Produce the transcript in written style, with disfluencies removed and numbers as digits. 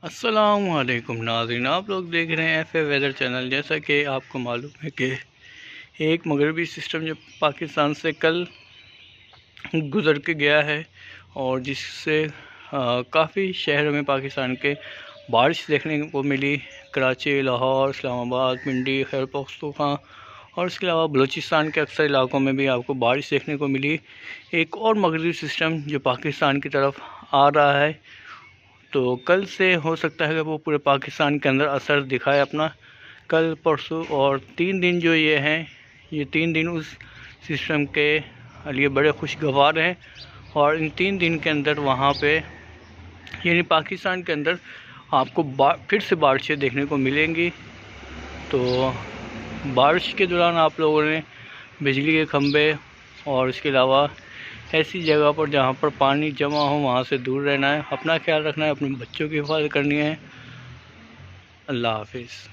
अस्सलामुअलैकुम नाज़रीन, आप लोग देख रहे हैं एफ वेदर चैनल। जैसा कि आपको मालूम है कि एक मगरबी सिस्टम जो पाकिस्तान से कल गुज़र के गया है और जिससे काफ़ी शहरों में पाकिस्तान के बारिश देखने को मिली। कराची, लाहौर, इस्लामाबाद, पिंडी, खैबर पख्तूनख्वा और इसके अलावा बलूचिस्तान के अक्सर इलाकों में भी आपको बारिश देखने को मिली। एक और मगरबी सिस्टम जो पाकिस्तान की तरफ आ रहा है, तो कल से हो सकता है कि वो पूरे पाकिस्तान के अंदर असर दिखाए अपना। कल, परसों और 3 दिन जो ये हैं, ये 3 दिन उस सिस्टम के लिए बड़े खुशगवार हैं। और इन 3 दिन के अंदर वहाँ पे यानी पाकिस्तान के अंदर आपको फिर से बारिशें देखने को मिलेंगी। तो बारिश के दौरान आप लोगों ने बिजली के खंभे और इसके अलावा ऐसी जगह पर जहाँ पर पानी जमा हो वहाँ से दूर रहना है। अपना ख्याल रखना है, अपने बच्चों की हिफाजत करनी है। अल्लाह हाफिज़।